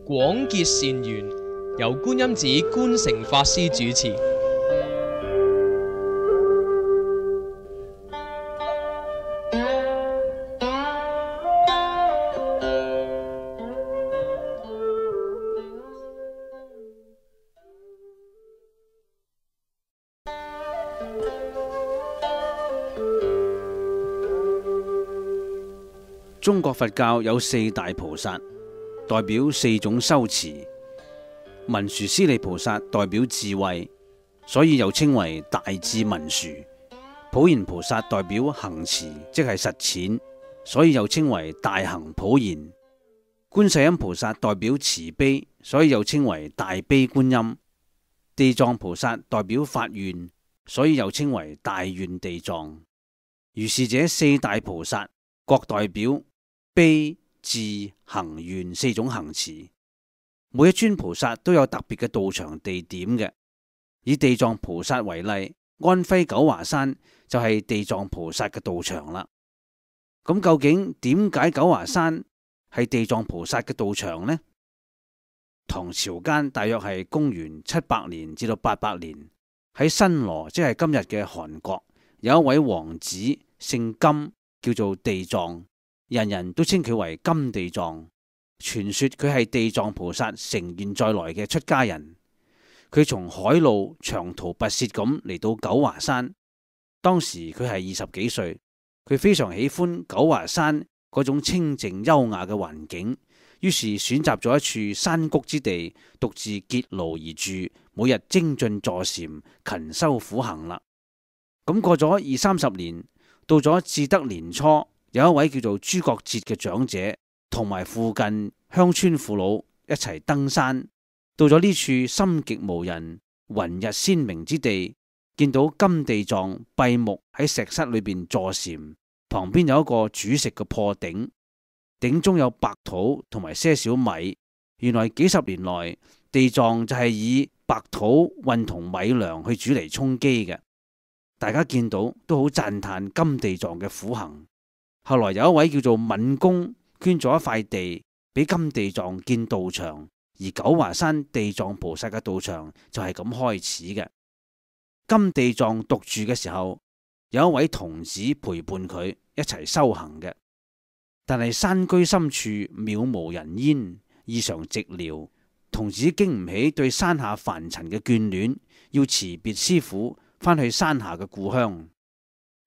廣結善緣，由觀音寺觀誠法師主持。中國佛教有四大菩薩，代表四種修持。文殊師利菩薩代表智慧，所以又稱為大智文殊。普賢菩薩代表行持，即係實踐，所以又稱為大行普賢。觀世音菩薩代表慈悲，所以又稱為大悲觀音。地藏菩薩代表發願，所以又稱為大願地藏。如是這四大菩薩各代表悲、智、行、願四種行持。每一尊菩薩都有特別嘅道場地點嘅。以地藏菩薩為例，安徽九華山就係地藏菩薩嘅道場啦。咁究竟點解九華山係地藏菩薩嘅道場呢？唐朝間大約係公元700年至到800年，喺新羅，即係今日嘅韓國，有一位王子姓金，叫做地藏。人人都稱佢為金地藏，傳說佢係地藏菩薩成願再來嘅出家人。佢從海路長途跋涉咁嚟到九華山，當時佢係20幾歲，佢非常喜歡九華山嗰種清靜優雅嘅環境，於是選擇咗一處山谷之地，獨自結廬而住，每日精進坐禪，勤修苦行啦。咁過咗20-30年，到咗至德年初，有一位叫做朱覺哲嘅長者，同埋附近鄉村父老一齊登山，到咗呢處深極無人、雲日鮮明之地，見到金地藏閉目喺石室裏邊坐禪，旁邊有一個煮食嘅破鼎，鼎中有白土同埋些少米。原來幾十年來，地藏就係以白土混同米糧去煮嚟充飢嘅。大家見到都好讚嘆金地藏嘅苦行。後來有一位叫做敏公捐咗一塊地俾金地藏建道場，而九華山地藏菩薩嘅道場就係咁開始嘅。金地藏獨住嘅時候，有一位童子陪伴佢一齊修行嘅，但係山居深處渺無人煙，異常寂寥，童子經唔起對山下凡塵嘅眷戀，要辭別師父，翻去山下嘅故鄉。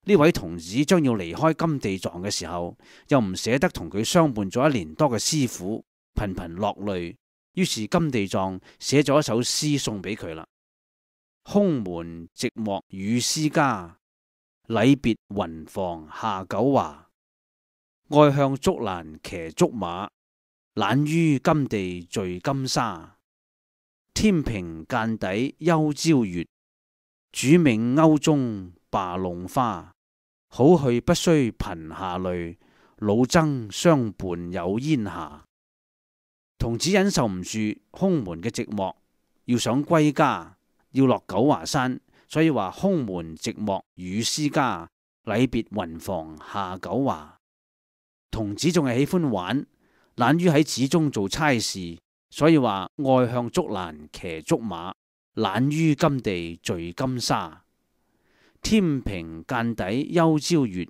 呢位童子將要離開金地藏嘅時候，又唔捨得同佢相伴咗1年多嘅師父，頻頻落淚。於是金地藏寫咗一首詩送俾佢啦：空門寂寞與師家，禮別雲房下九華。愛向竹蘭騎竹馬，懶於金地聚金沙。天平間底休朝月，主命勾中罷弄花。好去不須頻下淚，老僧相伴有煙霞。童子忍受唔住空門嘅寂寞，要想歸家，要落九華山，所以話空門寂寞與師家，禮別雲房下九華。童子仲係喜歡玩，懶於喺寺中做差事，所以話愛向竹蘭騎竹馬，懶於金地聚金沙。天平間底休朝月，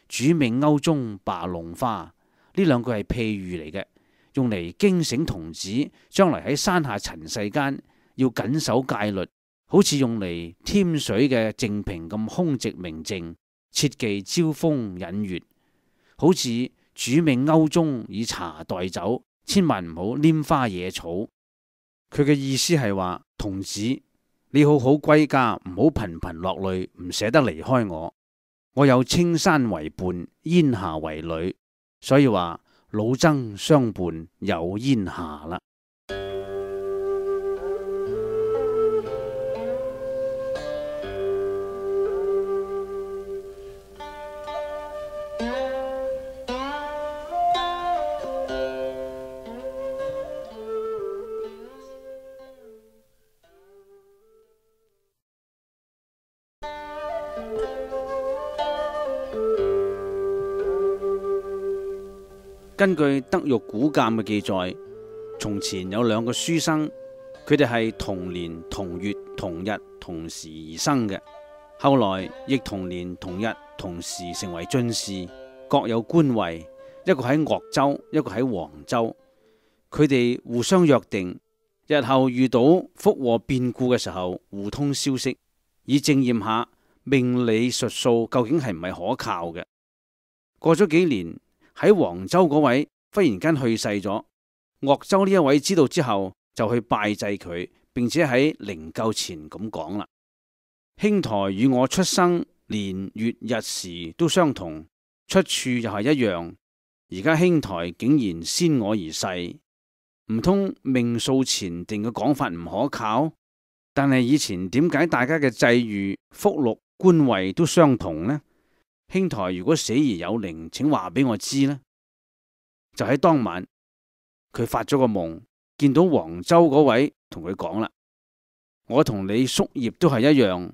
主命勾中罷弄花。呢兩句係譬喻嚟嘅，用嚟驚醒童子將來喺山下塵世間要謹守戒律，好似用嚟添水嘅淨瓶咁空寂明淨，切忌招風引月。好似主命勾中以茶代酒，千萬唔好拈花惹草。佢嘅意思係話，童子，你好好歸家，唔好頻頻落淚，唔捨得離開我。我有青山為伴，煙霞為侶，所以話老僧相伴有煙霞啦。根據德育古鑑嘅記載，從前有兩個書生，佢哋係同年同月同日同時而生嘅，後來亦同年同日同時成為進士，各有官位，一個喺鄂州，一個喺黃州。佢哋互相約定，日後遇到福禍變故嘅時候，互通消息，以證驗下命理術數究竟係唔係可靠嘅。過咗幾年，喺黃州嗰位忽然間去世咗，鄂州呢一位知道之後就去拜祭佢，並且喺靈柩前咁講啦：兄台與我出生年月日時都相同，出處又係一樣，而家兄台竟然先我而逝，唔通命數前定嘅講法唔可靠？但係以前點解大家嘅際遇、福祿、官位都相同呢？兄台如果死而有靈，請話俾我知呢。就喺當晚，佢發咗個夢，見到黃州嗰位同佢講啦：我同你宿業都係一樣，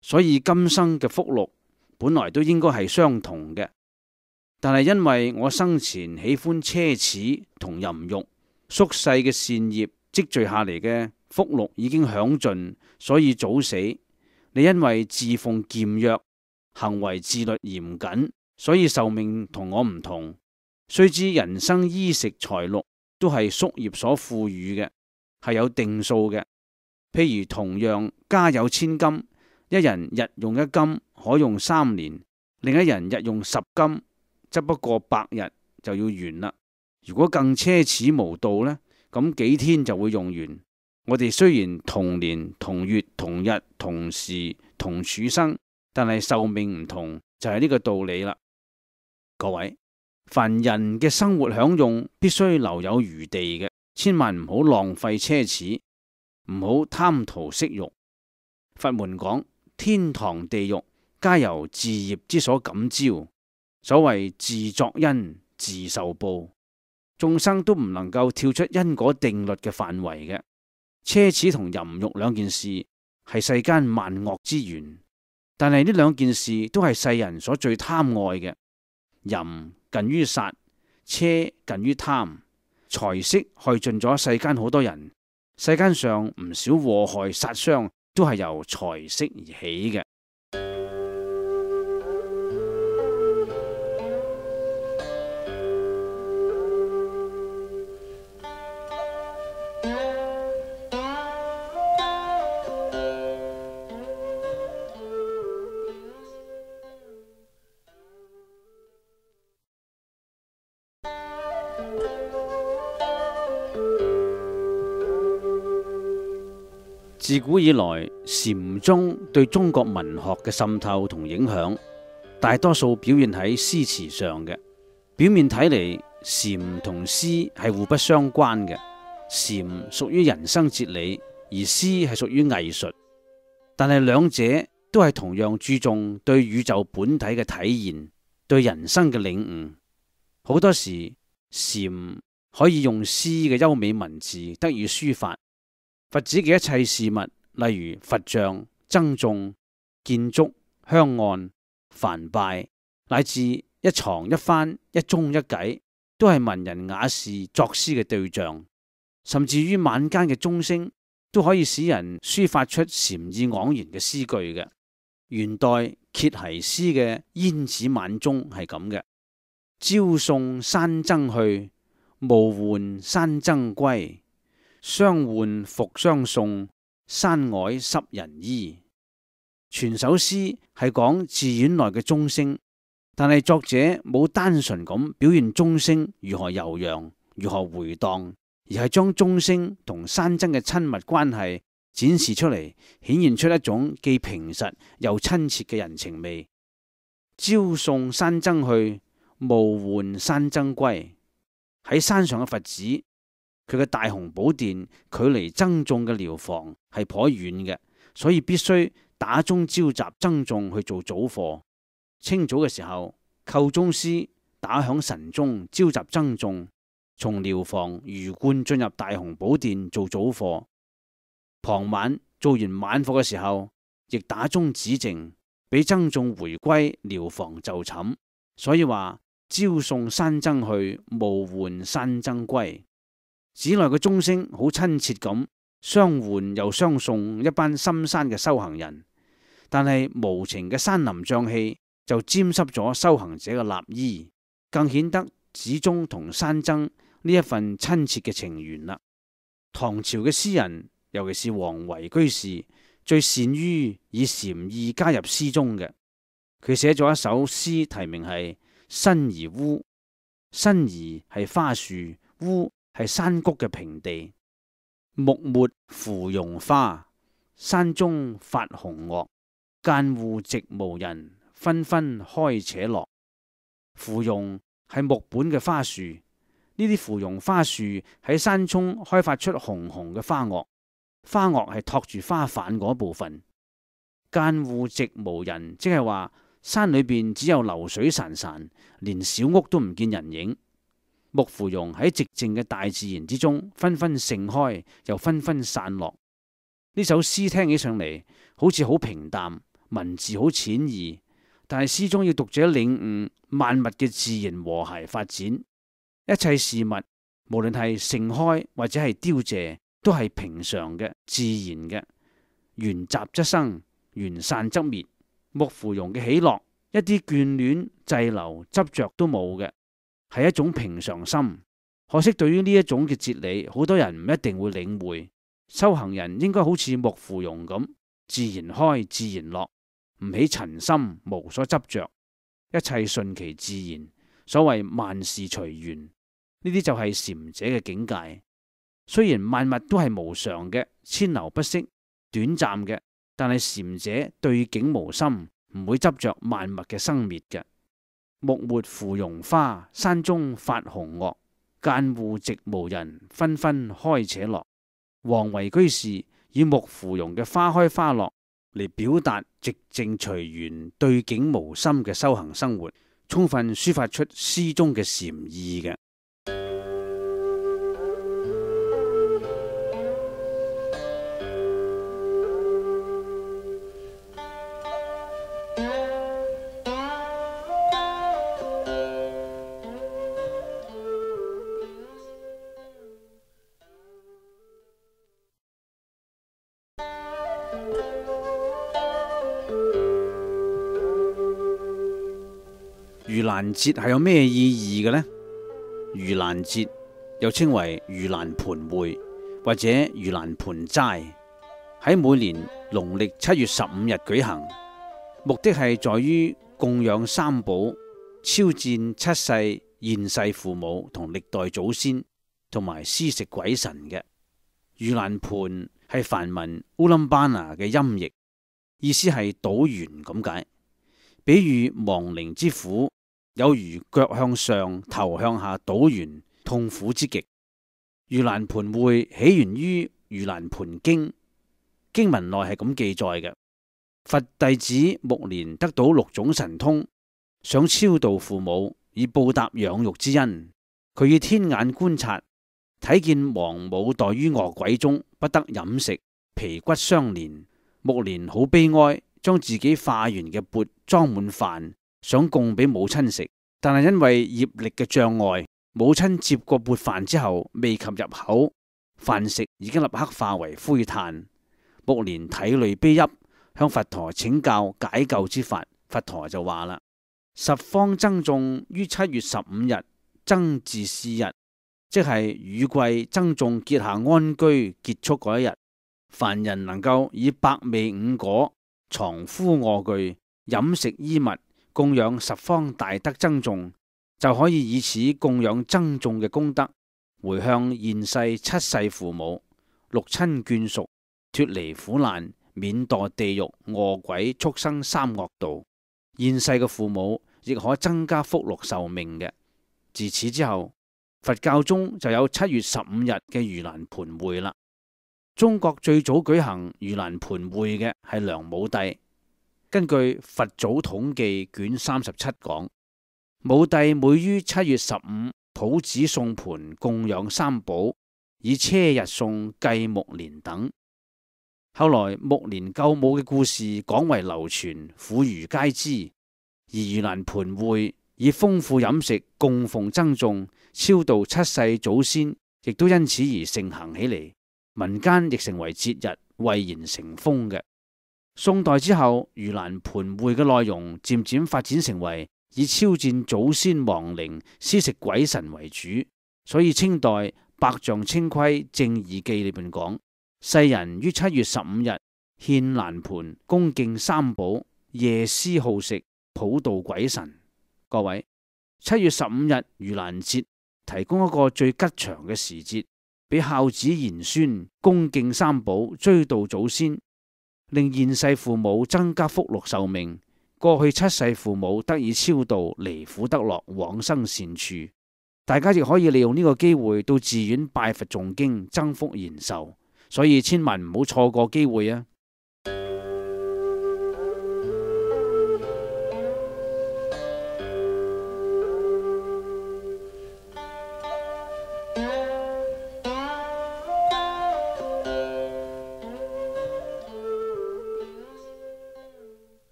所以今生嘅福祿本來都應該係相同嘅。但係因為我生前喜歡奢侈同淫欲，宿世嘅善業積聚下嚟嘅福祿已經享盡，所以早死。你因為侍奉儉約，行為自律嚴謹，所以壽命同我唔同。須知人生衣食財祿都係宿業所賦予嘅，係有定數嘅。譬如同樣家有千金，一人日用一金可用3年，另一人日用10金，則不過100日就要完啦。如果更奢侈無度呢，咁幾天就會用完。我哋雖然同年同月同日同時同處生，但係壽命唔同，就係呢個道理啦。各位，凡人嘅生活享用必須留有餘地嘅，千萬唔好浪費奢侈，唔好貪圖色欲。佛門講天堂地獄皆由自業之所感召，所謂自作因自受報，眾生都唔能夠跳出因果定律嘅範圍嘅。奢侈同淫欲兩件事係世間萬惡之源，但係呢兩件事都係世人所最貪愛嘅。淫近於殺，奢近於貪，財色害盡咗世間好多人。世間上唔少禍害殺傷都係由財色而起嘅。自古以來，禪宗對中國文學嘅滲透同影響，大多數表現喺詩詞上嘅。表面睇嚟，禪同詩係互不相關嘅。禪屬於人生哲理，而詩係屬於藝術。但係兩者都係同樣注重對宇宙本體嘅體現，對人生嘅領悟。好多時，禪可以用詩嘅優美文字得以抒發。佛指嘅一切事物，例如佛像、僧眾、建築、香案、梵唄，乃至一床一幡、一鐘一偈，都係文人雅士作詩嘅對象。甚至於晚間嘅鐘聲，都可以使人抒發出禪意盎然嘅詩句嘅。元代羯繫詩嘅《煙子晚鐘》係咁嘅：朝送山僧去，暮換山僧歸。相換復相送，山外濕人衣。全首詩係講寺院內嘅鐘聲，但係作者冇單純咁表現鐘聲如何悠揚、如何回蕩，而係將鐘聲同山僧嘅親密關係展示出嚟，顯現出一種既平實又親切嘅人情味。朝送山僧去，暮換山僧歸。喺山上嘅佛寺，佢嘅大雄寶殿距離僧眾嘅寮房係頗遠嘅，所以必須打鐘召集僧眾去做早課。清早嘅時候，叩鐘師打響晨鐘，召集僧眾從寮房魚貫進入大雄寶殿做早課。傍晚做完晚課嘅時候，亦打鐘止靜，俾僧眾回歸寮房就寢。所以話朝送山僧去，暮喚山僧歸。寺內嘅鐘聲好親切咁，相喚又相送一班深山嘅修行人，但係無情嘅山林瘴氣就沾濕咗修行者嘅衲衣，更顯得寺鐘同山僧呢一份親切嘅情緣啦。唐朝嘅詩人，尤其是王維居士，最善於以禪意加入詩中嘅。佢寫咗一首詩，題名係《辛夷烏》。辛夷係花樹，烏係山谷嘅平地。木末芙蓉花，山中發紅萼。間戶寂無人，紛紛開且落。芙蓉係木本嘅花樹，呢啲芙蓉花樹喺山中開發出紅紅嘅花萼，花萼係托住花瓣嗰部分。間戶寂無人，即係話山裏邊只有流水潺潺，連小屋都唔見人影。木芙蓉喺寂靜嘅大自然之中，紛紛盛開，又紛紛散落。呢首詩聽起上嚟好似好平淡，文字好淺易，但係詩中要讀者領悟萬物嘅自然和諧發展。一切事物，無論係盛開或者係凋謝，都係平常嘅、自然嘅。緣集則生，緣散則滅。木芙蓉嘅喜樂，一啲眷戀、滯留、執着都冇嘅，係一種平常心。可惜對於呢一種嘅哲理，好多人唔一定會領會。修行人應該好似木芙蓉咁，自然開，自然落，唔起塵心，無所執着，一切順其自然。所謂萬事隨緣，呢啲就係禪者嘅境界。雖然萬物都係無常嘅，遷流不息，短暫嘅，但係禪者對境無心，唔會執着萬物嘅生滅嘅。木末芙蓉花，山中發紅萼。間戶寂無人，紛紛開且落。王維居士以木芙蓉嘅花開花落嚟表達寂靜隨緣、對境無心嘅修行生活，充分抒發出詩中嘅禪意嘅。盂蘭節係有咩意義嘅呢？盂蘭節又稱為盂蘭盆會或者盂蘭盆齋，喺每年農曆7月15日舉行，目的係在於供養三寶、超薦七世現世父母同歷代祖先，同埋施食鬼神嘅。盂蘭盆係梵文烏冧巴拿嘅音譯，意思係倒懸咁解，比喻亡靈之苦，有如腳向上、頭向下倒懸，痛苦之極。盂蘭盆會起源於盂蘭盆經，經文內係咁記載嘅：佛弟子目連得到6種神通，想超度父母以報答養育之恩。佢以天眼觀察，睇見亡母墮於餓鬼中，不得飲食，皮骨相連。目連好悲哀，將自己化完嘅缽裝滿飯，想供俾母親食，但係因為業力嘅障礙，母親接過缽飯之後未及入口，飯食已經立刻化為灰炭。目連體淚悲泣，向佛陀請教解救之法。佛陀就話啦：十方僧眾於7月15日僧自是日，即係雨季僧眾結下安居結束嗰一日，凡人能夠以百味五果、床敷臥具、飲食衣物供養十方大德僧眾，就可以以此供養僧眾嘅功德，回向現世七世父母、六親眷屬，脫離苦難，免墮地獄、餓鬼、畜生三惡道。現世嘅父母亦可增加福祿壽命嘅。自此之後，佛教中就有7月15日嘅盂蘭盆會啦。中國最早舉行盂蘭盆會嘅係梁武帝。根據《佛祖統記》卷37講，武帝每於7月15普旨送盆供養三寶，以車日送繼目連等。後來目連救母嘅故事廣為流傳，婦孺皆知。而盂蘭盆會以豐富飲食供奉僧眾，超度七世祖先，亦都因此而盛行起嚟。民間亦成為節日，蔚然成風嘅。宋代之後，盂蘭盆會嘅內容漸漸發展成為以超薦祖先亡靈、施食鬼神為主，所以清代《百丈清規正義記》裏邊講：世人於7月15日獻蘭盆，恭敬三寶，夜施好食，普渡鬼神。各位，7月15日盂蘭節提供一個最吉祥嘅時節，俾孝子賢孫恭敬三寶，追悼祖先，令現世父母增加福祿壽命，過去7世父母得以超度，離苦得樂，往生善處。大家亦可以利用呢個機會到寺院拜佛誦經，增福延壽。所以千萬唔好錯過機會啊！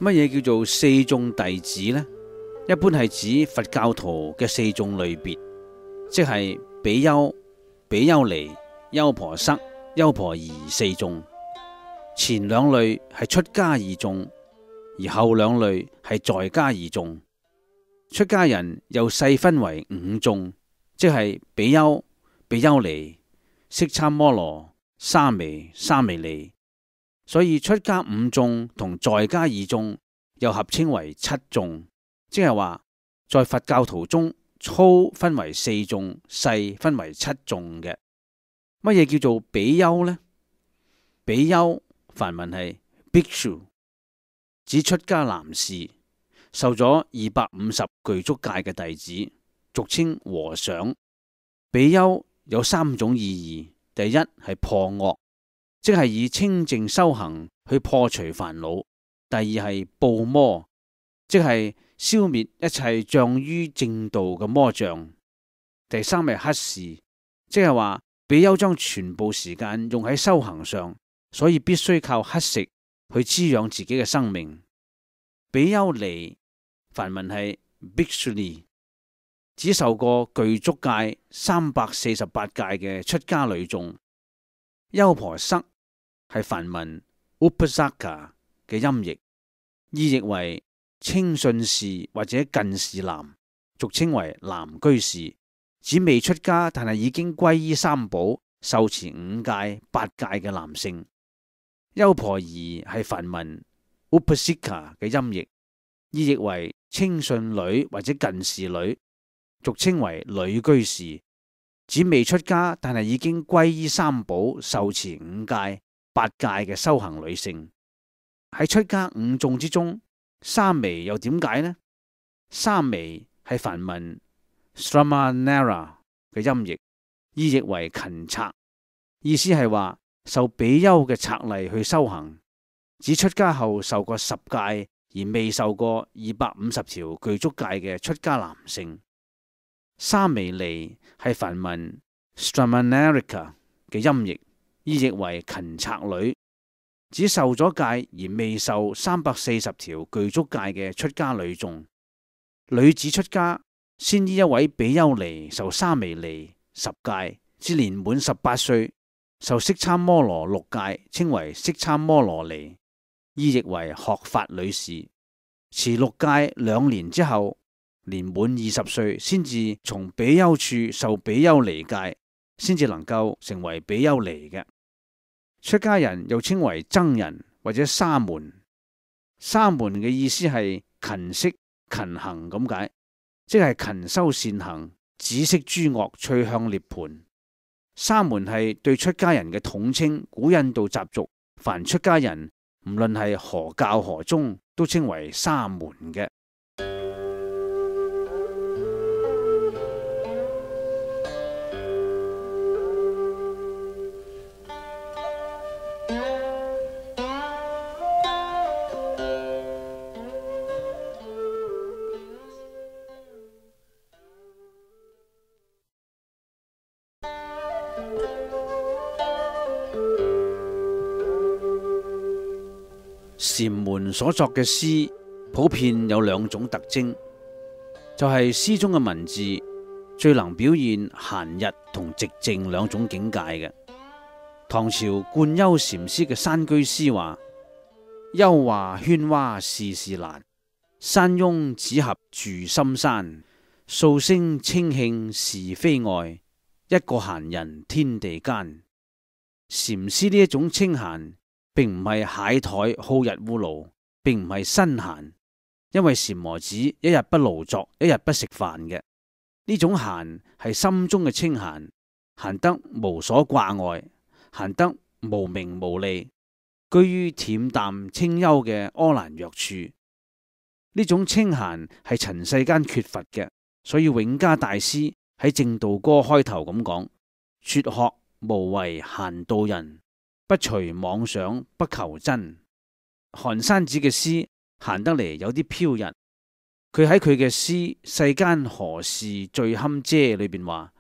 乜嘢叫做四眾弟子呢？一般係指佛教徒嘅四眾類別，即係比丘、比丘尼、優婆塞、優婆夷四眾。前兩類係出家二眾，而後兩類係在家二眾。出家人又細分為五眾，即係比丘、比丘尼、式叉摩羅、沙彌、沙彌尼。所以出家五眾同在家二眾又合稱為七眾，即係話在佛教徒中，粗分為四眾，細分為七眾嘅。乜嘢叫做比丘呢？比丘梵文係 Bhikshu， 指出家男士，受咗250具足戒嘅弟子，俗稱和尚。比丘有三種意義，第一係破惡，即係以清淨修行去破除煩惱；第二係怖魔，即係消滅一切障於正道嘅魔障；第三係乞士，即係話比丘將全部時間用喺修行上，所以必須靠乞食去滋養自己嘅生命。比丘尼梵文係 Bhikshuni， 只受過具足戒348戒嘅出家女眾。優婆塞係梵文 Upasaka 嘅音譯，意譯為清信士或者近士男，俗稱為男居士，指未出家但係已經皈依三寶、受持5戒、8戒嘅男性。優婆夷係梵文 Upasika 嘅音譯，意譯為清信女或者近士女，俗稱為女居士，指未出家但係已經皈依三寶、受持5戒、8戒嘅修行女性。喺出家五眾之中，沙彌又點解呢？沙彌係梵文 Sramanera 嘅音譯，意譯為勤策，意思係話受比丘嘅策例去修行，指出家後受過10戒而未受過250條具足戒嘅出家男性。沙彌尼係梵文 Stramanarika 嘅音譯，意譯為勤策女，指受咗戒而未受340條具足戒嘅出家女眾。女子出家先依一位比丘尼受沙彌尼10戒，至年滿18歲受式叉摩羅6戒，稱為式叉摩羅尼，意譯為學法女士。持6戒2年之後，年滿20歲，先至從比丘處受比丘尼戒，先至能夠成為比丘尼嘅。出家人又稱為僧人或者沙門。沙門嘅意思係勤息勤行咁解，即係勤修善行，止息諸惡，趨向涅槃。沙門係對出家人嘅統稱，古印度習俗，凡出家人唔論係何教何宗，都稱為沙門嘅。禪門所作嘅詩普遍有兩種特徵，就係詩中嘅文字最能表現閒逸同寂靜兩種境界嘅。唐朝冠休禪師嘅山居詩話：幽華喧嘩事事難，山翁只合住深山。數聲清磬是非外，一個閒人天地間。禪師呢一種清閒，並唔係懈怠好逸惡勞，並唔係身閒，因為禪磨子一日不勞作，一日不食飯嘅。呢種閒係心中嘅清閒，閒得無所掛礙，閒得無名無利，居於恬淡清幽嘅柯蘭若處。呢種清閒係塵世間缺乏嘅。所以永嘉大師喺正道歌開頭咁講：輟學無為閒道人，不隨妄想不求真。寒山子嘅詩閒得嚟有啲飄逸，佢喺佢嘅詩《世間何事最堪遮》裏邊話：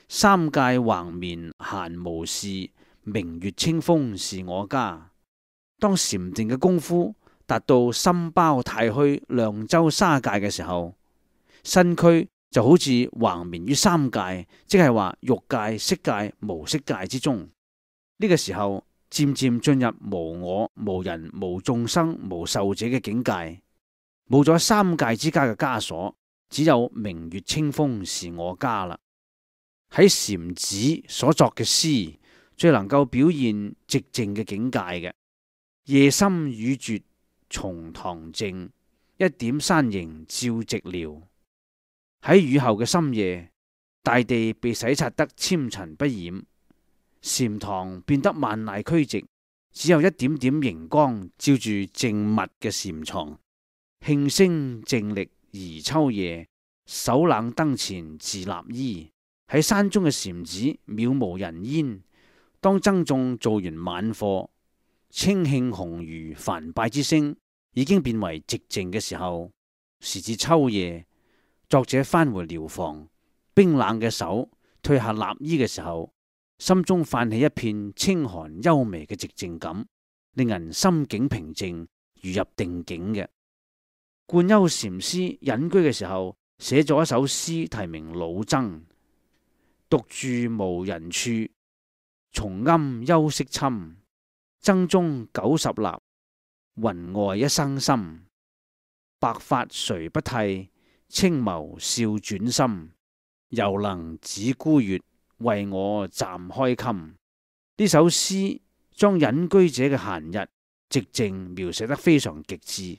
三界橫眠閒無事，明月清風是我家。當禪定嘅功夫達到心包太虛、量周沙界嘅時候，身軀就好似橫眠於三界，即係話欲界、色界、無色界之中。呢個時候漸漸進入無我、無人、無眾生、無壽者嘅境界，冇咗三界之家嘅枷鎖，只有明月清風是我家啦。喺禪子所作嘅詩，最能夠表現寂靜嘅境界嘅。夜深雨絕松堂靜，一點山形照寂寥。喺雨後嘅深夜，大地被洗刷得纖塵不染，禪堂變得萬籟俱寂，只有一點點熒光照住靜密嘅禪床。磬聲靜力宜秋夜，手冷燈前自立衣。喺山中嘅禪子渺無人煙，當僧眾做完晚課，清磬鴻儒梵拜之聲已經變為寂靜嘅時候，時至秋夜。作者返回寮房，冰冷嘅手退下立衣嘅時候，心中泛起一片清寒幽微嘅寂靜感，令人心境平靜，如入定境嘅。冠休禪師隱居嘅時候，寫咗一首詩，題名《老僧》。獨住無人處，松庵幽色侵。僧中90立，雲外一生心。白髮誰不剃？青眸笑轉心，猶能指孤月，為我暫開襟。呢首詩將隱居者嘅閒逸寂靜描寫得非常極致。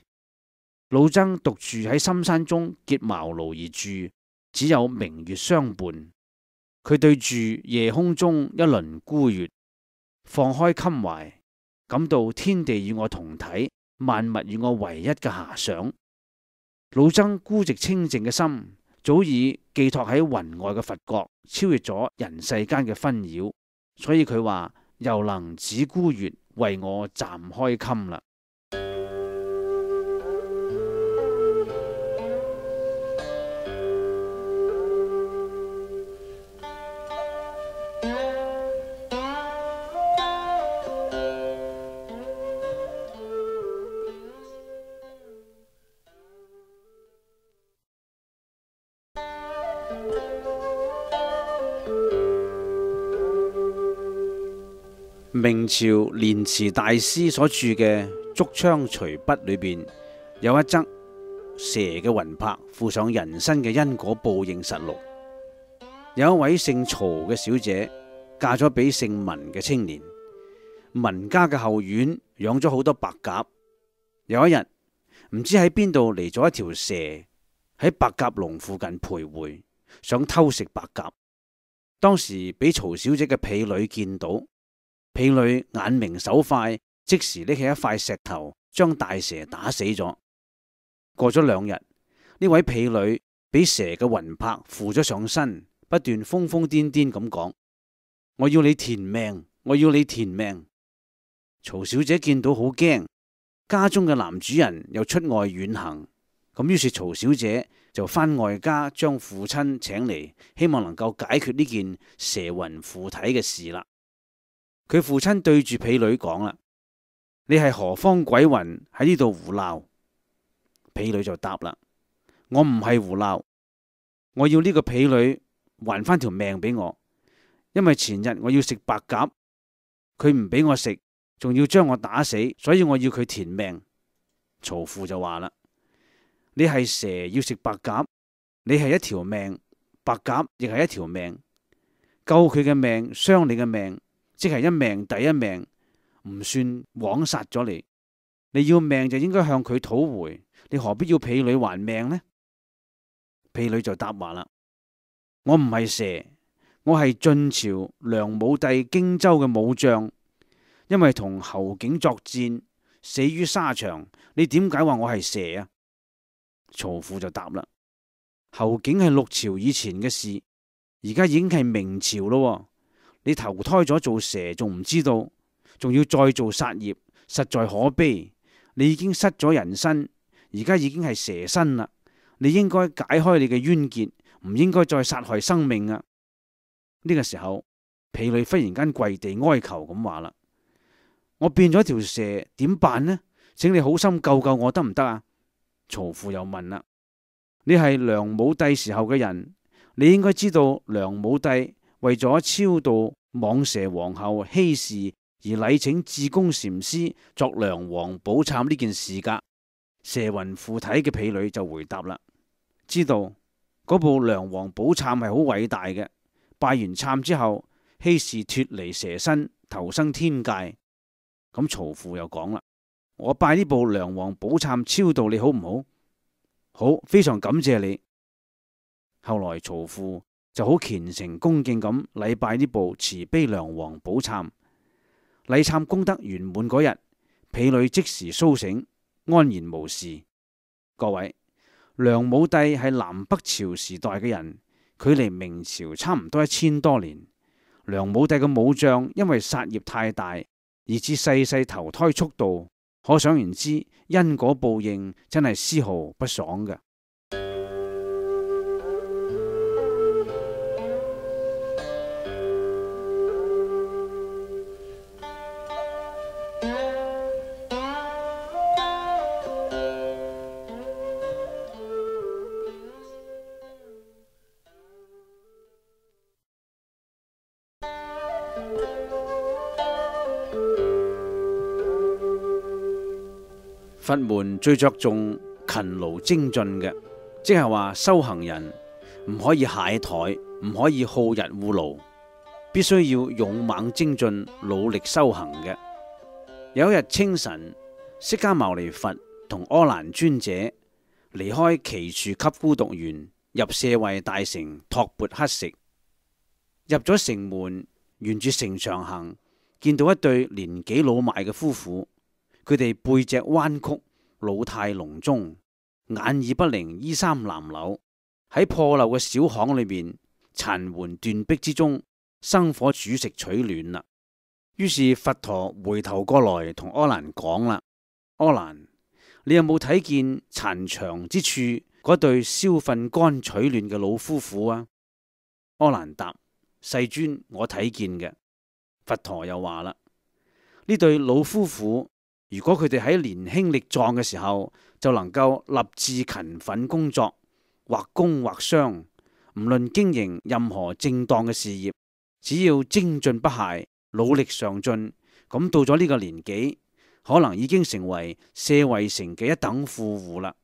老僧獨住喺深山中結茅廬而住，只有明月相伴。佢對住夜空中一輪孤月，放開襟懷，感到天地與我同體，萬物與我唯一嘅遐想。老僧孤寂清靜嘅心，早已寄託喺雲外嘅佛國，超越咗人世間嘅紛擾，所以佢話又能指孤月，為我暫開襟啦。明朝蓮池大師所著嘅《竹窗隨筆》裏邊有一則蛇嘅魂魄附上人生嘅因果報應實錄。有一位姓曹嘅小姐嫁咗俾姓文嘅青年，文家嘅後院養咗好多白鴿。有一日唔知喺邊度嚟咗一條蛇，喺白鴿籠附近徘徊，想偷食白鴿。當時俾曹小姐嘅婢女見到，婢女眼明手快，即時拎起一塊石頭將大蛇打死咗。過咗2日，呢位婢女俾蛇嘅魂魄附咗上身，不斷瘋瘋癲癲咁講：我要你填命，我要你填命。曹小姐見到好驚，家中嘅男主人又出外遠行，咁於是曹小姐就返外家將父親請嚟，希望能夠解決呢件蛇魂附體嘅事啦。佢父親對住婢女講啦：你係何方鬼魂喺呢度胡鬧？婢女就答啦：我唔係胡鬧，我要呢個婢女還翻條命俾我，因為前日我要食白鴿，佢唔俾我食，仲要將我打死，所以我要佢填命。曹父就話啦：你係蛇要食白鴿，你係一條命，白鴿亦係一條命，救佢嘅命，傷你嘅命，即係一命抵一命，唔算枉殺咗你。你要命就應該向佢討回，你何必要婢女還命呢？婢女就答話啦：我唔係蛇，我係晉朝梁武帝荊州嘅武將，因為同侯景作戰死於沙場，你點解話我係蛇啊？曹父就答啦：侯景係六朝以前嘅事，而家已經係明朝咯。你投胎咗做蛇仲唔知道，仲要再做殺業，實在可悲。你已經失咗人身，而家已經係蛇身啦。你應該解開你嘅冤結，唔應該再殺害生命啊！呢個時候，婢女忽然間跪地哀求咁話啦：我變咗條蛇點辦呢？請你好心救救我得唔得啊？曹父又問啦：你係梁武帝時候嘅人，你應該知道梁武帝為咗超度蟒蛇皇后希氏而禮請智公禪師作梁皇寶懺呢件事噶。蛇魂附體嘅婢女就回答啦：知道，嗰部梁皇寶懺係好偉大嘅。拜完懺之後，希氏脫離蛇身，投生天界。咁曹父又講啦：我拜呢部梁皇寶懺超度你好唔好？好，非常感謝你。後來曹父就好虔誠恭敬咁禮拜呢部慈悲梁皇寶懺。禮懺功德圓滿嗰日，婢女即時蘇醒，安然無事。各位，梁武帝係南北朝時代嘅人，距離明朝差唔多1000多年。梁武帝嘅武將因為殺業太大，以致世世投胎速度，可想而知因果報應真係絲毫不爽嘅。佛門最着重勤勞精進嘅，即係話修行人唔可以懈怠，唔可以好逸惡勞，必須要勇猛精進，努力修行嘅。有一日清晨，釋迦牟尼佛同阿難尊者離開耆處給孤獨園，入舍衛大城托缽乞食。入咗城門，沿住城牆行，見到一對年紀老邁嘅夫婦。佢哋背脊彎曲，老態龍鍾，眼耳不靈，衣衫襤褸，喺破漏嘅小巷裏面，殘垣斷壁之中，生火煮食取暖啦。於是佛陀回頭過來同阿難講啦：阿難，你有冇睇見殘牆之處嗰對燒糞乾取暖嘅老夫婦啊？阿難答：世尊，我睇見嘅。佛陀又話啦：呢對老夫婦，如果佢哋喺年輕力壯嘅時候就能夠立志勤奮工作，或工或商，唔論經營任何正當嘅事業，只要精進不懈，努力上進，咁到咗呢個年紀，可能已經成為舍衛城嘅一等富戶啦。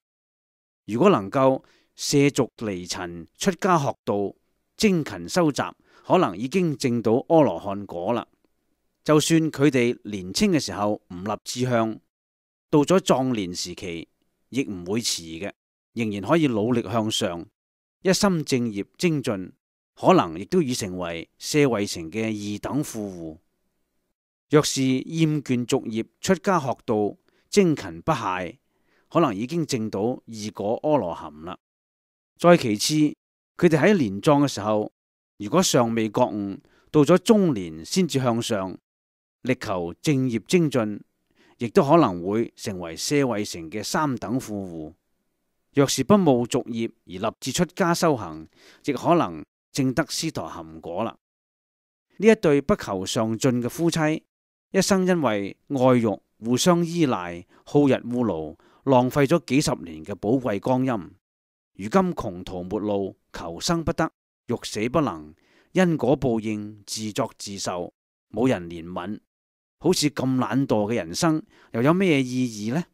如果能夠卸俗離塵，出家學道，精勤修習，可能已經證到阿羅漢果啦。就算佢哋年輕嘅時候唔立志向，到咗壯年時期亦唔會遲嘅，仍然可以努力向上，一心正業精進，可能亦都已成為舍衛城嘅二等富戶。若是厭倦俗業，出家學道，精勤不懈，可能已經證到二果阿羅漢啦。再其次，佢哋喺年壯嘅時候，如果尚未覺悟，到咗中年先至向上，力求正業精進，亦都可能會成為舍衛城嘅三等富戶。若是不務俗業而立志出家修行，亦可能證得斯陀含果啦。呢一對不求上進嘅夫妻，一生因為愛欲互相依賴，好日糊勞，浪費咗幾十年嘅寶貴光陰。如今窮途末路，求生不得，欲死不能，因果報應，自作自受，冇人憐憫。好似咁懶惰嘅人生，又有咩意義呢？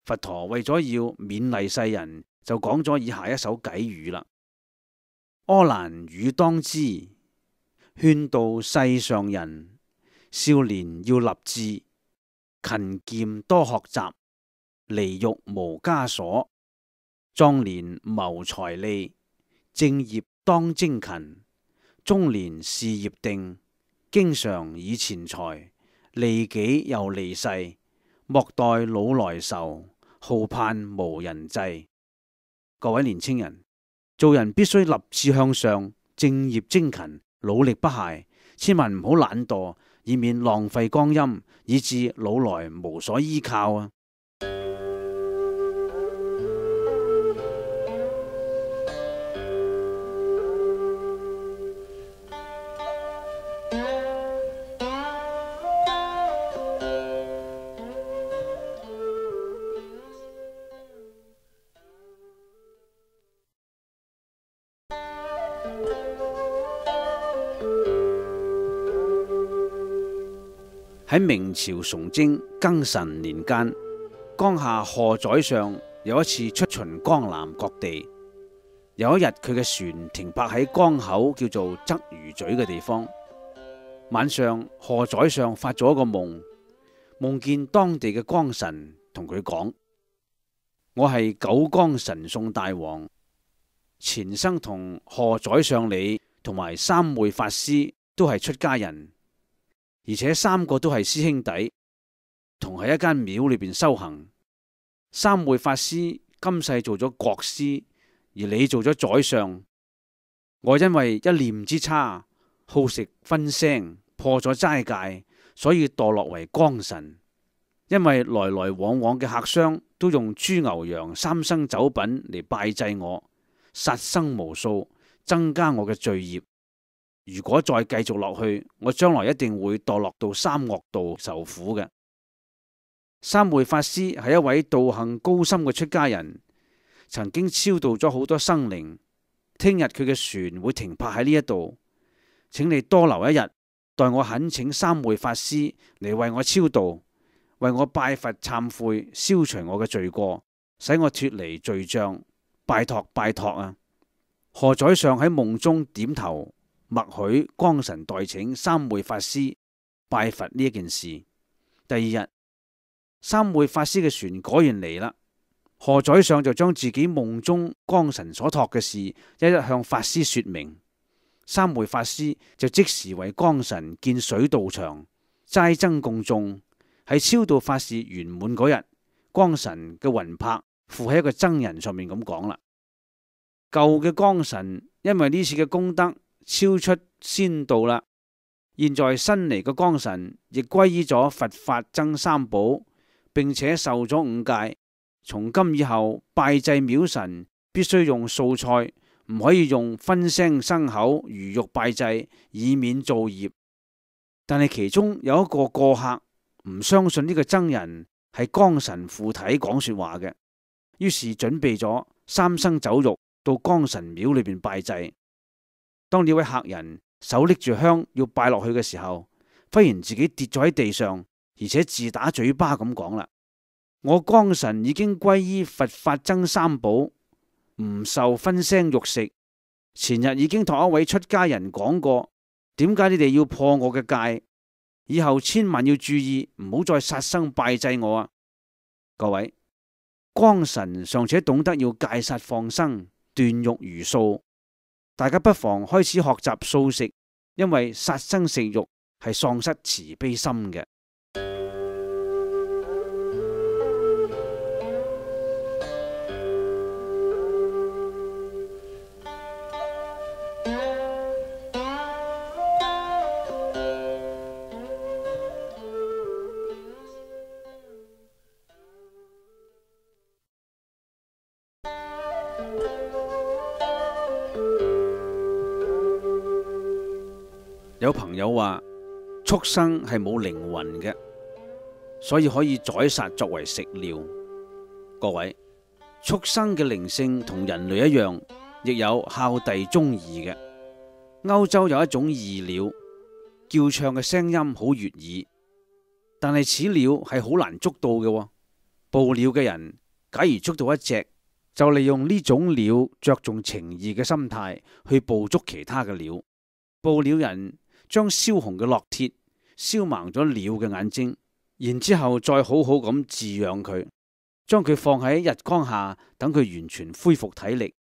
佛陀為咗要勉勵世人，就講咗以下一首偈語啦。柯蘭汝當知，勸導世上人，少年要立志，勤儉多學習，離欲無枷鎖，壯年謀財利，正業當精勤，中年事業定，經常以錢財，利己又利世，莫待老來愁，好盼無人制。各位年青人，做人必須立志向上，正業精勤，努力不懈，千萬唔好懶惰，以免浪費光陰，以致老來無所依靠啊！喺明朝崇禎庚辰年間，江夏賀宰相有一次出巡江南各地。有一日，佢嘅船停泊喺江口叫做鰂魚咀嘅地方。晚上，賀宰相發咗一個夢，夢見當地嘅江神同佢講：我係九江神送大王，前生同賀宰相你同埋三昧法師都係出家人。而且三個都係師兄弟，同喺一間廟裏邊修行。三昧法師今世做咗國師，而你做咗宰相。我因為一念之差，好食葷腥，破咗齋戒，所以墮落為江神。因為來來往往嘅客商都用豬牛羊三牲酒品嚟拜祭我，殺生無數，增加我嘅罪業。如果再繼續落去，我將來一定會墮落到三惡道受苦嘅。三昧法師係一位道行高深嘅出家人，曾經超度咗好多生靈。聽日佢嘅船會停泊喺呢一度，請你多留一日，代我懇請三昧法師嚟為我超度，為我拜佛懺悔，消除我嘅罪過，使我脫離罪障。拜託拜託啊！賀宰相喺夢中點頭，默許江神代請三昧法師拜佛呢一件事。第二日，三昧法師嘅船果然嚟啦。賀宰相就將自己夢中江神所託嘅事一一向法師說明。三昧法師就即時為江神建水道場，齋僧供眾。喺超度法事圓滿嗰日，江神嘅魂魄附喺一個僧人上面咁講啦。舊嘅江神因為呢次嘅功德超出先度啦，現在新嚟嘅江神亦皈依咗佛法僧三寶，並且受咗五戒。從今以後拜祭廟神必須用素菜，唔可以用葷腥牲口魚肉拜祭，以免造業。但係其中有一個過客唔相信呢個僧人係江神附體講說話嘅，於是準備咗三牲酒肉到江神廟裏邊拜祭。當呢位客人手拎住香要拜落去嘅時候，忽然自己跌咗喺地上，而且自打嘴巴咁講啦：我江神已經皈依佛法僧三寶，唔受葷腥肉食。前日已經同一位出家人講過，點解你哋要破我嘅戒？以後千萬要注意，唔好再殺生拜祭我啊！各位，江神尚且懂得要戒殺放生、斷欲茹素，大家不妨開始學習素食，因為殺生食肉係喪失慈悲心嘅。有朋友話畜生係冇靈魂嘅，所以可以宰殺作為食料。各位，畜生嘅靈性同人類一樣，亦有孝弟忠義嘅。歐洲有一種異鳥，叫唱嘅聲音好悅耳，但係此鳥係好難捉到嘅。捕鳥嘅人假如捉到一隻，就利用呢種鳥着重情義嘅心態去捕捉其他嘅鳥。捕鳥人將燒紅嘅烙鐵燒盲咗鳥嘅眼睛，然之後再好好咁飼養佢，將佢放喺日光下，等佢完全恢復體力，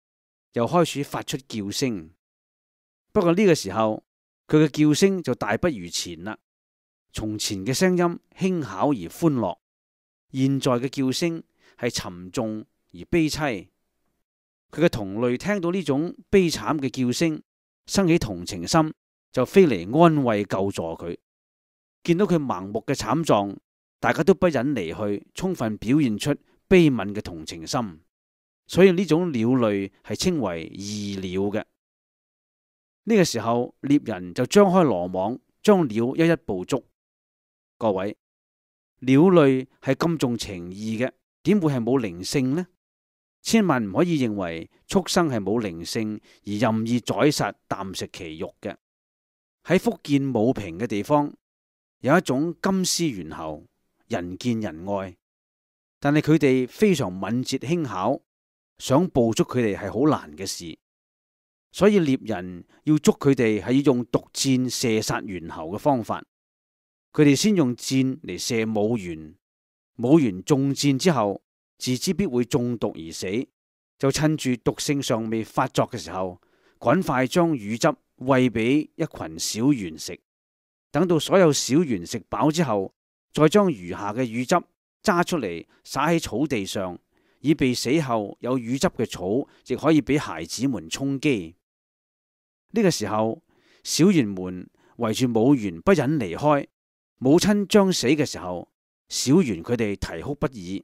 又開始發出叫聲。不過呢個時候，佢嘅叫聲就大不如前啦。從前嘅聲音輕巧而歡樂，現在嘅叫聲係沉重而悲淒。佢嘅同類聽到呢種悲慘嘅叫聲，生起同情心，就飛嚟安慰救助佢。見到佢盲目嘅慘狀，大家都不忍離去，充分表現出悲憫嘅同情心。所以呢種鳥類係稱為義鳥嘅。呢個時候，獵人就張開羅網，將鳥一一捕捉。各位，鳥類係咁重情義嘅，點會係冇靈性呢？千萬唔可以認為畜生係冇靈性而任意宰殺啖食其肉嘅。喺福建武平嘅地方，有一種金絲猿猴，人見人愛，但係佢哋非常敏捷輕巧，想捕捉佢哋係好難嘅事。所以獵人要捉佢哋係要用毒箭射殺猿猴嘅方法。佢哋先用箭嚟射母猿，母猿中箭之後，自知必會中毒而死，就趁住毒性尚未發作嘅時候，趕快將乳汁餵俾一群小猿食。等到所有小猿食飽之後，再將餘下嘅乳汁揸出嚟灑喺草地上，以備死後有乳汁嘅草亦可以俾孩子們充飢。呢個時候，小猿們圍住母猿不忍離開。母親將死嘅時候，小猿佢哋啼哭不已。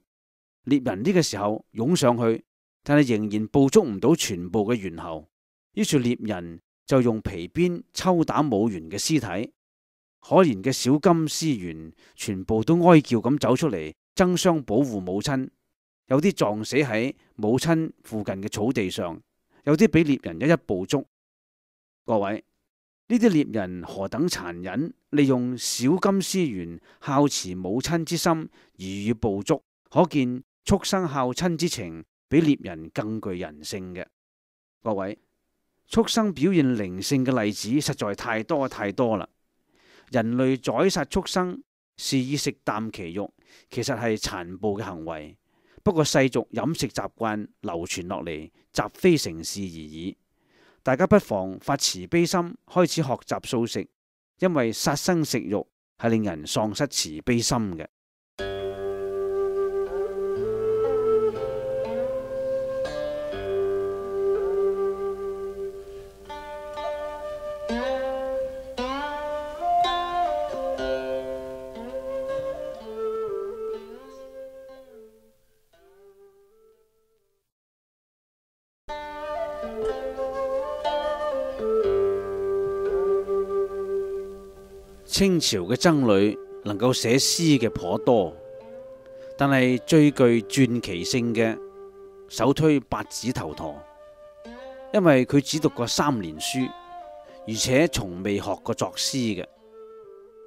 獵人呢個時候湧上去，但係仍然捕捉唔到全部嘅猿猴。於是獵人就用皮鞭抽打母猿嘅屍體。可憐嘅小金絲猿全部都哀叫咁走出嚟，爭相保護母親。有啲撞死喺母親附近嘅草地上，有啲俾獵人一一捕捉。各位，呢啲獵人何等殘忍，利用小金絲猿孝慈母親之心而予以捕捉，可見畜生孝親之情比獵人更具人性嘅。各位，畜生表現靈性嘅例子實在太多太多啦。人類宰殺畜生，是以食啖其肉，其實係殘暴嘅行為。不過世俗飲食習慣流傳落嚟，習非成是而已。大家不妨發慈悲心，開始學習素食，因為殺生食肉係令人喪失慈悲心嘅。清朝嘅僧侶能夠寫詩嘅頗多，但係最具傳奇性嘅首推八指頭陀，因為佢只讀過3年書，而且從未學過作詩嘅。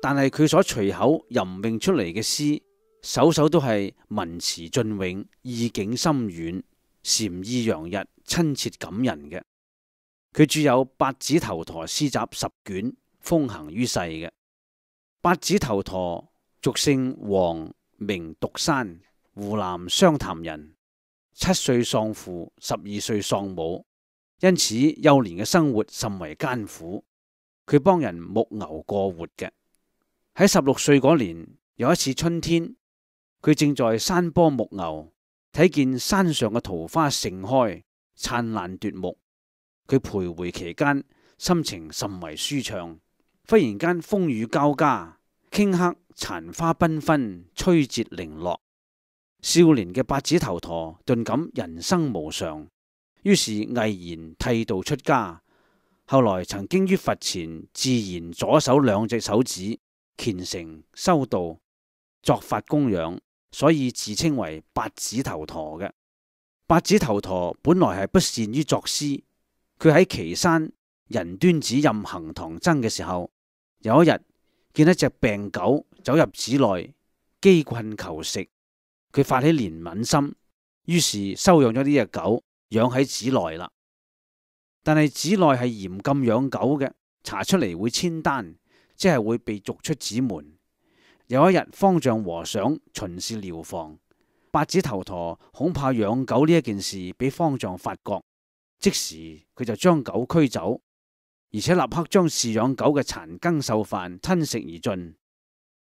但係佢所隨口吟詠出嚟嘅詩，首首都係文辭雋永、意境深遠、禪意洋溢、親切感人嘅。佢著有《八指頭陀詩集》10卷，風行於世嘅。八指頭陀俗姓黃，名獨山，湖南湘潭人。7歲喪父，12歲喪母，因此幼年嘅生活甚為艱苦。佢幫人牧牛過活嘅。喺16歲嗰年，有一次春天，佢正在山坡牧牛，睇見山上嘅桃花盛開，燦爛奪目。佢徘徊期間，心情甚為舒暢。忽然間風雨交加，頃刻殘花繽紛，吹折零落。少年嘅八指頭陀頓感人生無常，於是毅然剃度出家。後來曾經於佛前自燃左手2隻手指，虔誠修道。作法供養，所以自稱為八指頭陀嘅。八指頭陀本來係不善於作詩，佢喺岐山仁端子任行唐僧嘅時候，有一日見一隻病狗走入寺內，飢困求食，佢發起憐憫心，於是收養咗呢隻狗，養喺寺內啦。但係寺內係嚴禁養狗嘅，查出嚟會遷單，即係會被逐出寺門。有一日，方丈和尚巡視寮房，八指頭陀恐怕養狗呢一件事俾方丈發覺，即時佢就將狗驅走，而且立刻將飼養狗嘅殘羹剩飯吞食而盡。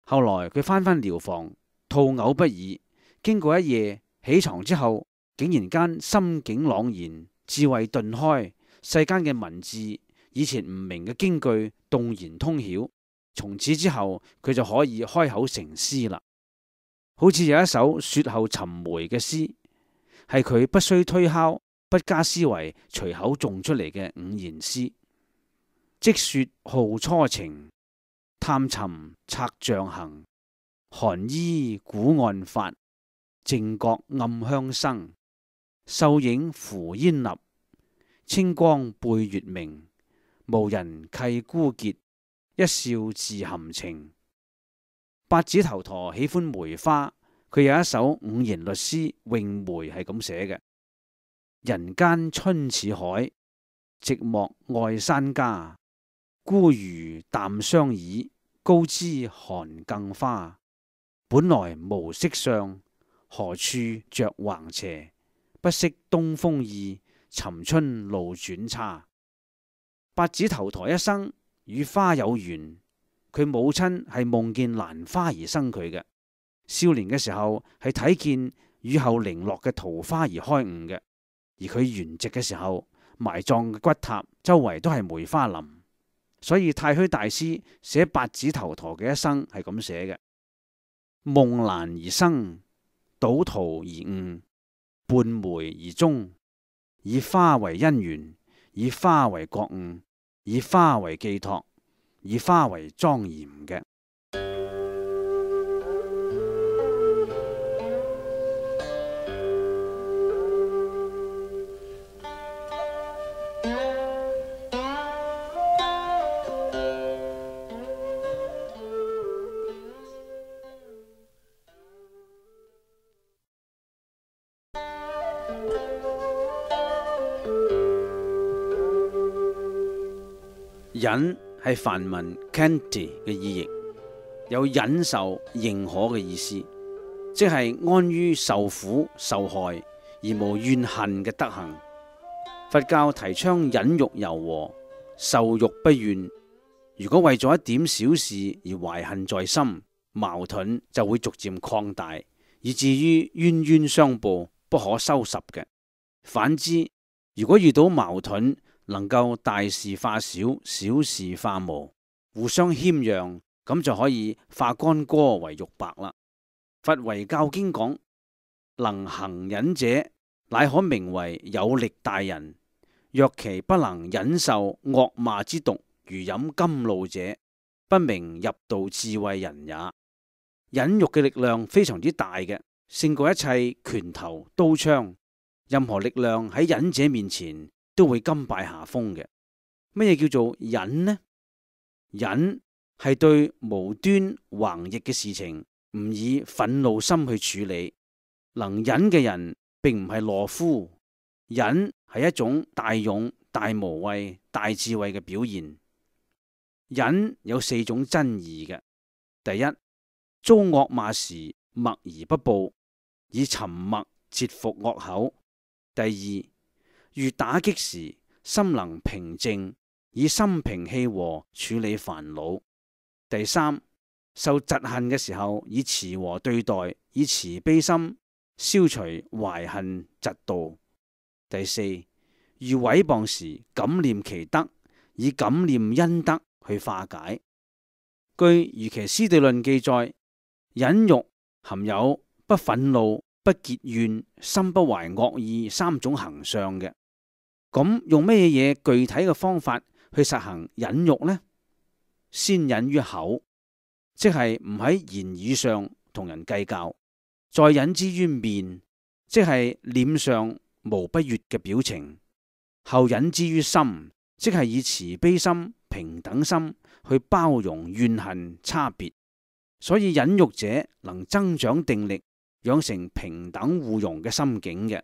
後來佢翻寮房，吐嘔不已，經過一夜，起床之後，竟然間心境朗然，智慧頓開，世間嘅文字，以前唔明嘅經句，頓然通曉。從此之後，佢就可以開口成詩啦。好似有一首雪後尋梅嘅詩，係佢不需推敲，不加思維，隨口誦出嚟嘅五言詩。積雪號初晴，探尋策象行。寒衣古案發，靜覺暗香生。秀影扶煙立，清光背月明。無人契孤結，一笑自含情。八指頭陀喜歡梅花，佢有一首五言律詩《詠梅》係咁寫嘅：人間春似海，寂寞愛山家。孤餘淡相倚，高知寒更花。本來無色相，何處着橫斜？不識東風意，尋春路轉差。八指頭陀一生與花有緣，佢母親係夢見蘭花而生佢嘅。少年嘅時候係睇見雨後零落嘅桃花而開悟嘅，而佢圓寂嘅時候，埋葬嘅骨塔周圍都係梅花林。所以太虛大師寫八指頭陀嘅一生係咁寫嘅：夢蘭而生，賭桃而悟，伴梅而終，以花為因緣，以花為覺悟，以花為寄託，以花為莊嚴嘅。忍係梵文 khanti 嘅意譯，有忍受、認可嘅意思，即係安於受苦受害而無怨恨嘅德行。佛教提倡忍辱柔和，受辱不怨。如果為咗一點小事而懷恨在心，矛盾就會逐漸擴大，以至於冤冤相報，不可收拾嘅。反之，如果遇到矛盾，能夠大事化小，小事化無，互相謙讓，咁就可以化干戈為玉帛啦。佛遺教經講，能行忍者，乃可名為有力大人。若其不能忍受惡罵之毒，如飲甘露者，不名入道智慧人也。忍辱嘅力量非常之大嘅，勝過一切拳頭刀槍。任何力量喺忍者面前都會甘拜下風嘅。乜嘢叫做忍呢？忍係對無端橫逆嘅事情唔以憤怒心去處理。能忍嘅人並唔係懦夫，忍係一種大勇、大無畏、大智慧嘅表現。忍有4種真義嘅：第一，遭惡罵時默而不報，以沉默折服惡口；第二，遇打擊時心能平靜，以心平氣和處理煩惱；第三，受嫉恨嘅時候以慈和對待，以慈悲心消除懷恨嫉妒；第四，遇毀謗時感念其德，以感念恩德去化解。據《瑜伽師地論》記載，忍辱含有不憤怒、不結怨、心不懷惡意3種行相嘅。咁用咩嘢具體嘅方法去實行忍辱呢？先忍於口，即係唔喺言語上同人計較，再引之於面，即係臉上無不悅嘅表情，後引之於心，即係以慈悲心、平等心去包容怨恨差別。所以忍辱者能增長定力，養成平等互容嘅心境嘅。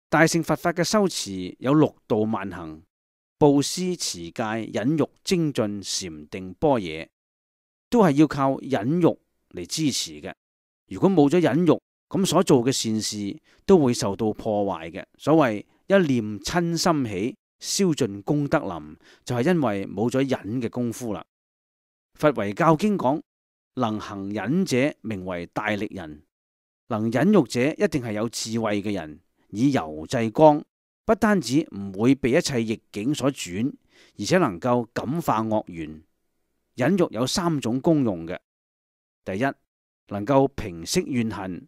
大乘佛法嘅修持有六度萬行，布施、持戒、忍辱、精進、禪定、般若，都係要靠忍辱嚟支持嘅。如果冇咗忍辱，咁所做嘅善事都會受到破壞嘅。所謂一念親心起，燒盡功德林，就係因為冇咗忍嘅功夫啦。佛遺教經講，能行忍者名為大力人，能忍辱者一定係有智慧嘅人，以柔制剛，不單止唔會被一切逆境所轉，而且能夠感化惡緣。忍辱有三種功用嘅：第一，能夠平息怨恨；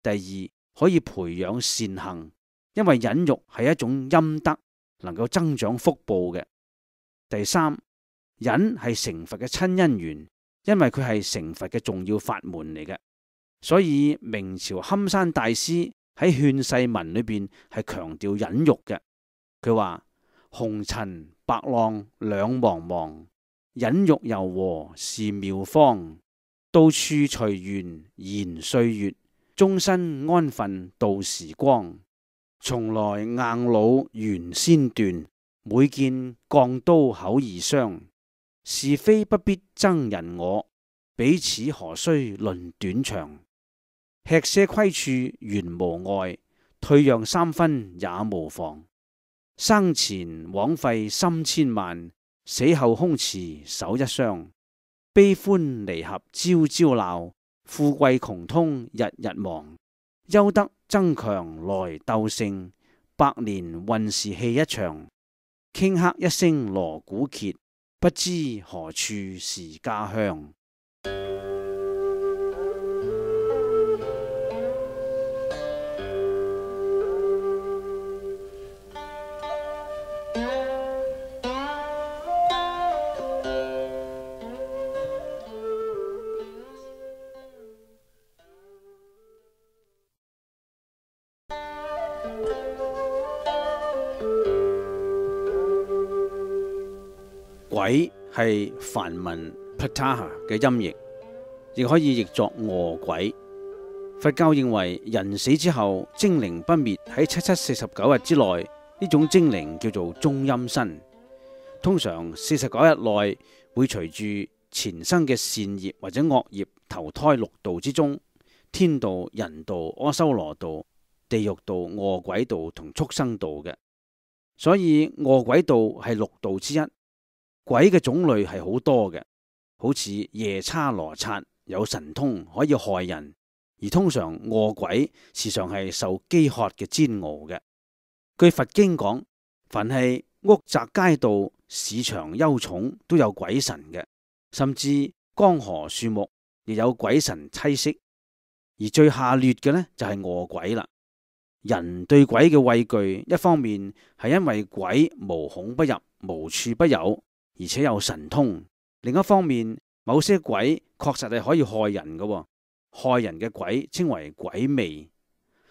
第二，可以培養善行，因為忍辱係一種陰德，能夠增長福報嘅；第三，忍係成佛嘅親因緣，因為佢係成佛嘅重要法門嚟嘅。所以明朝堪山大師喺勸世文裏邊係強調忍辱嘅。佢話：紅塵白浪兩茫茫，忍辱柔和是妙方。到處隨緣延歲月，終身安分度時光。從來硬弩原先斷，每見鋼刀口易傷。是非不必爭人我，彼此何須論短長。吃些虧處原無礙，退讓三分也無妨。生前枉費心千萬，死後空持手一雙。悲歡離合朝朝鬧，富貴窮通日日忙。憂得增強來鬥勝，百年運是戲一場。頃刻一聲鑼鼓歇，不知何處是家鄉。鬼係梵文 Pataha 嘅音譯，亦可以譯作餓鬼。佛教認為人死之後精靈不滅，喺7749日之內，呢種精靈叫做中陰身。通常49日內會隨住前生嘅善業或者惡業投胎六道之中，天道、人道、阿修羅道、地獄道、餓鬼道同畜生道嘅。所以餓鬼道係六道之一。鬼嘅種類係好多嘅，好似夜叉羅剎有神通可以害人，而通常餓鬼時常係受飢渴嘅煎熬嘅。據佛經講，凡係屋宅街道、市場幽塚都有鬼神嘅，甚至江河樹木亦有鬼神棲息。而最下劣嘅呢，就係餓鬼啦。人對鬼嘅畏懼，一方面係因為鬼無孔不入、無處不有，而且有神通；另一方面，某些鬼確實係可以害人嘅，害人嘅鬼稱為鬼魅。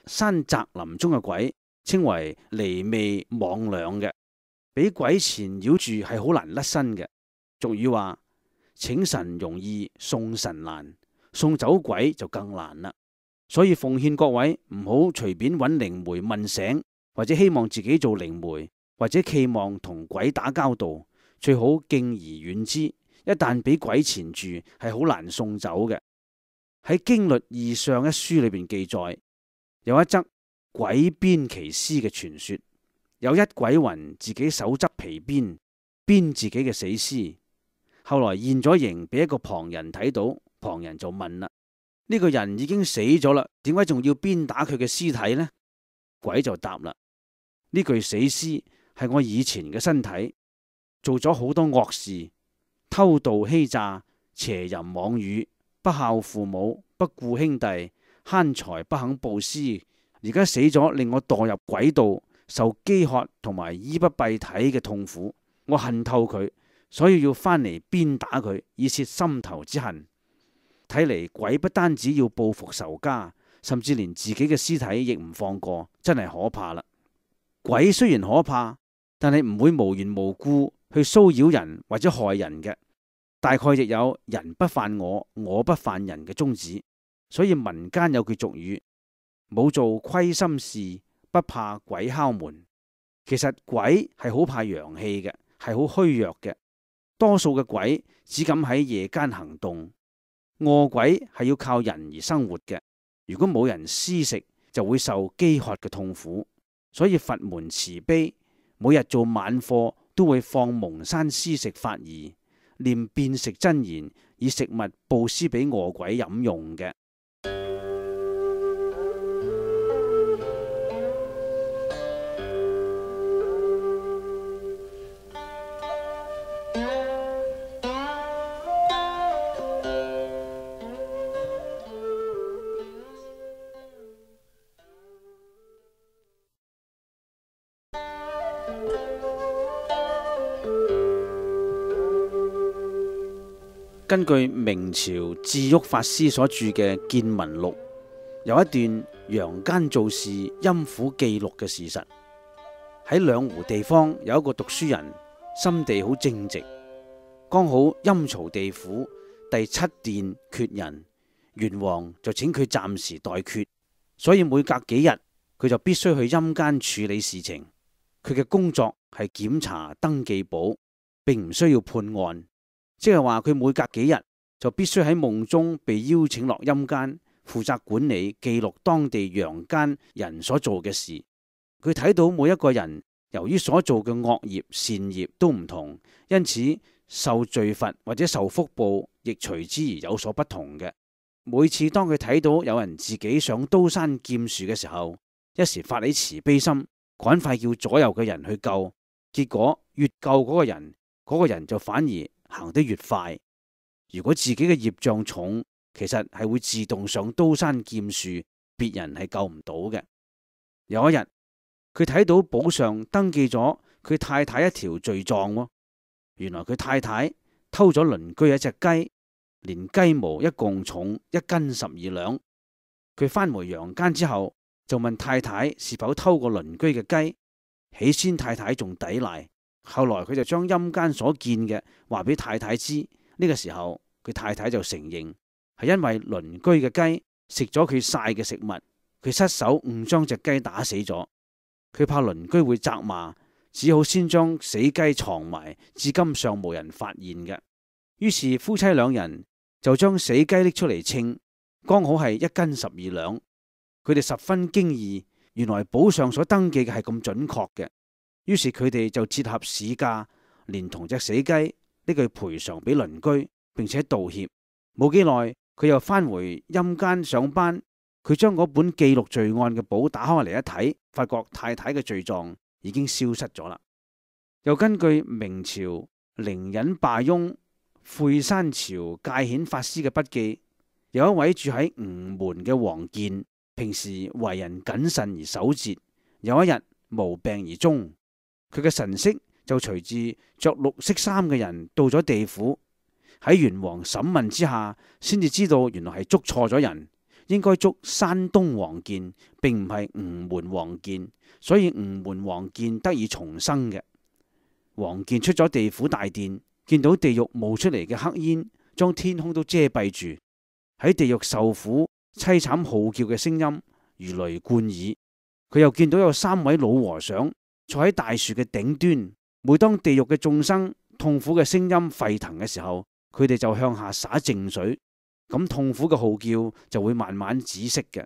山澤林中嘅鬼稱為離魅魍魎嘅，俾鬼纏繞住係好難甩身嘅。俗語話：請神容易送神難，送走鬼就更難啦。所以奉勸各位唔好隨便揾靈媒問醒，或者希望自己做靈媒，或者期望同鬼打交道。最好敬而遠之，一旦俾鬼纏住，係好難送走嘅。喺《經律義相》一書裏邊記載，有一則鬼鞭其屍嘅傳說。有一鬼魂自己手執皮鞭，鞭自己嘅死屍，後來現咗形俾一個旁人睇到，旁人就問啦：呢個人已經死咗啦，點解仲要鞭打佢嘅屍體呢？鬼就答啦：呢具死屍係我以前嘅身體，做咗好多惡事，偷盜欺詐、邪淫妄語，不孝父母，不顧兄弟，慳財不肯布施，而家死咗，令我墮入鬼道，受飢渴同埋衣不蔽體嘅痛苦，我恨透佢，所以要翻嚟鞭打佢，以泄心頭之恨。睇嚟鬼不單止要報復仇家，甚至連自己嘅屍體亦唔放過，真係可怕啦！鬼雖然可怕，但係唔會無緣無故去騷擾人或者害人嘅，大概亦有人不犯我，我不犯人嘅宗旨。所以民間有句俗語：冇做虧心事，不怕鬼敲門。其實鬼係好怕陽氣嘅，係好虛弱嘅。多數嘅鬼只敢喺夜間行動，餓鬼係要靠人而生活嘅。如果冇人施食，就會受飢渴嘅痛苦。所以佛門慈悲，每日做晚課都會放蒙山施食法儀，念變食真言，以食物布施俾餓鬼飲用嘅。根據明朝智旭法師所著嘅《見聞錄》，有一段陽間做事陰府記錄嘅事實。喺兩湖地方有一個讀書人，心地好正直，剛好陰曹地府第七殿缺人，元王就請佢暫時代缺，所以每隔幾日佢就必須去陰間處理事情。佢嘅工作係檢查登記簿，並唔需要判案。即係話佢每隔幾日就必須喺夢中被邀請落陰間，負責管理記錄當地陽間人所做嘅事。佢睇到每一個人由於所做嘅惡業善業都唔同，因此受罪罰或者受福報亦隨之而有所不同嘅。每次當佢睇到有人自己上刀山劍樹嘅時候，一時發起慈悲心，趕快叫左右嘅人去救，結果越救嗰個人就反而行得越快。如果自己嘅業障重，其實係會自動上刀山劍樹，別人係救唔到嘅。有一日，佢睇到簿上登記咗佢太太一條罪狀，原來佢太太偷咗鄰居一隻雞，連雞毛一共重1斤12兩。佢返回陽間之後，就問太太是否偷過鄰居嘅雞。起先太太仲抵賴，後來佢就將陰間所見嘅話俾太太知。呢個時候佢太太就承認係因為鄰居嘅雞食咗佢曬嘅食物，佢失手誤將隻雞打死咗。佢怕鄰居會責罵，只好先將死雞藏埋，至今尚無人發現嘅。於是夫妻兩人就將死雞拎出嚟稱，剛好係1斤12兩。佢哋十分驚異，原來簿上所登記嘅係咁準確嘅。於是佢哋就折合市價，連同隻死雞呢句賠償俾鄰居，並且道歉。冇幾耐，佢又返回陰間上班。佢將嗰本記錄罪案嘅簿打開嚟一睇，發覺太太嘅罪狀已經消失咗啦。又根據明朝靈隱霸翁悔山朝戒顯法師嘅筆記，有一位住喺吳門嘅王建，平時為人謹慎而守節，有一日無病而終。佢嘅神識就隨住着綠色衫嘅人到咗地府，喺元王審問之下，先至知道原來係捉錯咗人，應該捉山東王建，並唔係吳門王建，所以吳門王建得以重生嘅。王建出咗地府大殿，見到地獄冒出嚟嘅黑煙將天空都遮蔽住，喺地獄受苦淒慘號叫嘅聲音如雷貫耳。佢又見到有3位老和尚坐喺大樹嘅頂端，每當地獄嘅眾生痛苦嘅聲音沸騰嘅時候，佢哋就向下灑淨水，咁痛苦嘅號叫就會慢慢止息嘅。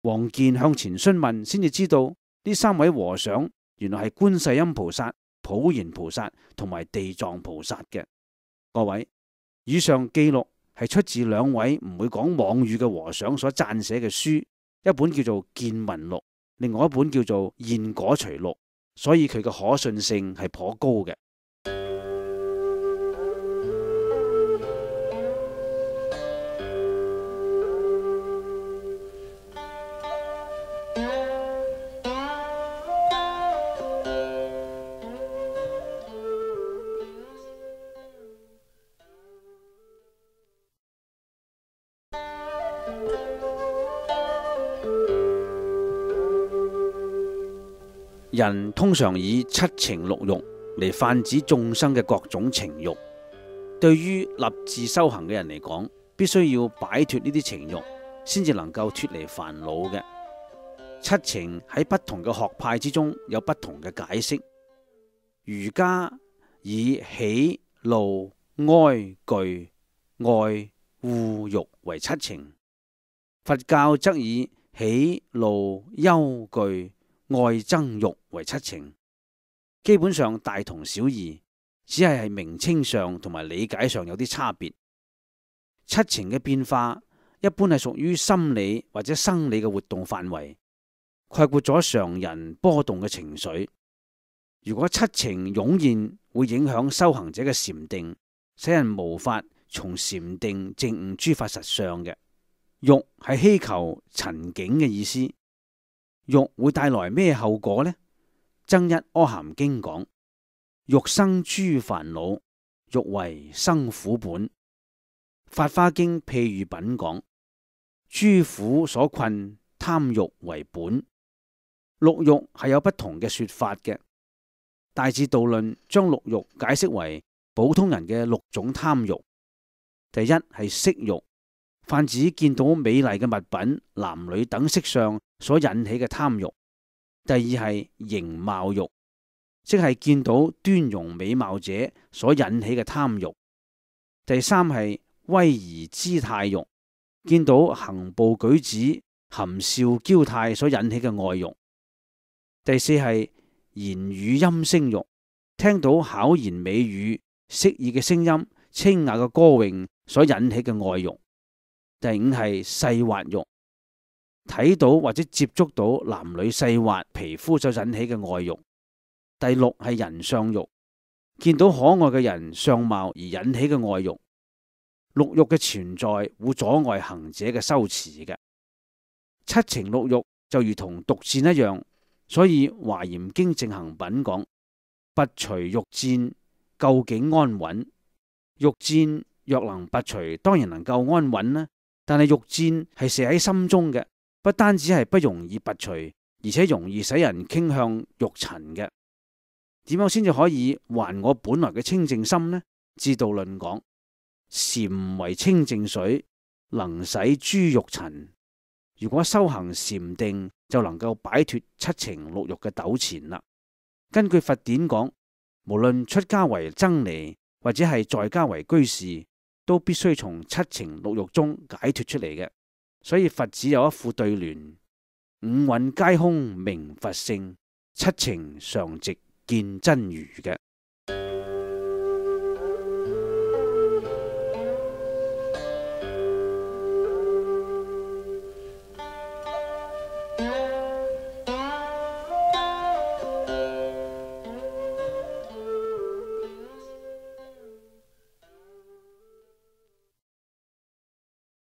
王建向前詢問，先至知道呢3位和尚原來係觀世音菩薩、普賢菩薩同埋地藏菩薩嘅。各位，以上記錄係出自2位唔會講妄語嘅和尚所撰寫嘅書，一本叫做《見聞錄》，另外一本叫做《現果隨錄》，所以佢嘅可信性係頗高嘅。人通常以七情六欲嚟泛指眾生嘅各種情欲。對於立志修行嘅人嚟講，必須要擺脫呢啲情欲，先至能夠脫離煩惱嘅。七情喺不同嘅學派之中有不同嘅解釋。儒家以喜、怒、哀、懼、愛、惡、欲為七情，佛教則以喜、怒、憂、懼、愛、憎、欲為七情。基本上大同小異，只係名稱上同埋理解上有啲差別。七情嘅變化一般係屬於心理或者生理嘅活動範圍，概括咗常人波動嘅情緒。如果七情湧現，會影響修行者嘅禪定，使人無法從禪定證悟諸法實相嘅。欲係希求陳境嘅意思，欲會帶來咩後果呢？增一阿含經講：欲生諸煩惱，欲為生苦本。法華經譬喻品講：諸苦所困，貪欲為本。六欲係有不同嘅說法嘅。大智度論將六欲解釋為普通人嘅六種貪欲。第一係色欲，泛指見到美麗嘅物品、男女等色相所引起嘅貪欲。第二係形貌欲，即係見到端容美貌者所引起嘅貪欲。第三係威儀姿態欲，見到行步舉止、含笑嬌態所引起嘅愛欲。第四係言語音聲欲，聽到巧言美語、適意嘅聲音、清雅嘅歌詠所引起嘅愛欲。第五係細滑欲，睇到或者接觸到男女細滑皮膚所引起嘅愛欲。第六係人相欲，見到可愛嘅人相貌而引起嘅愛欲。六欲嘅存在會阻礙行者嘅修持嘅。七情六欲就如同毒箭一樣。所以華嚴經正行品講：拔除欲箭，究竟安穩。欲箭若能拔除，當然能夠安穩啦。但係欲箭係射喺心中嘅，不單止係不容易拔除，而且容易使人傾向欲塵嘅。點樣先至可以還我本來嘅清淨心呢？智度論講：禪為清淨水，能洗諸欲塵。如果修行禪定，就能夠擺脫七情六欲嘅糾纏啦。根據佛典講，無論出家為僧尼，或者係在家為居士，都必須從七情六欲中解脫出嚟嘅。所以佛子有一副對聯：五蘊皆空名佛性，七情常寂見真如嘅。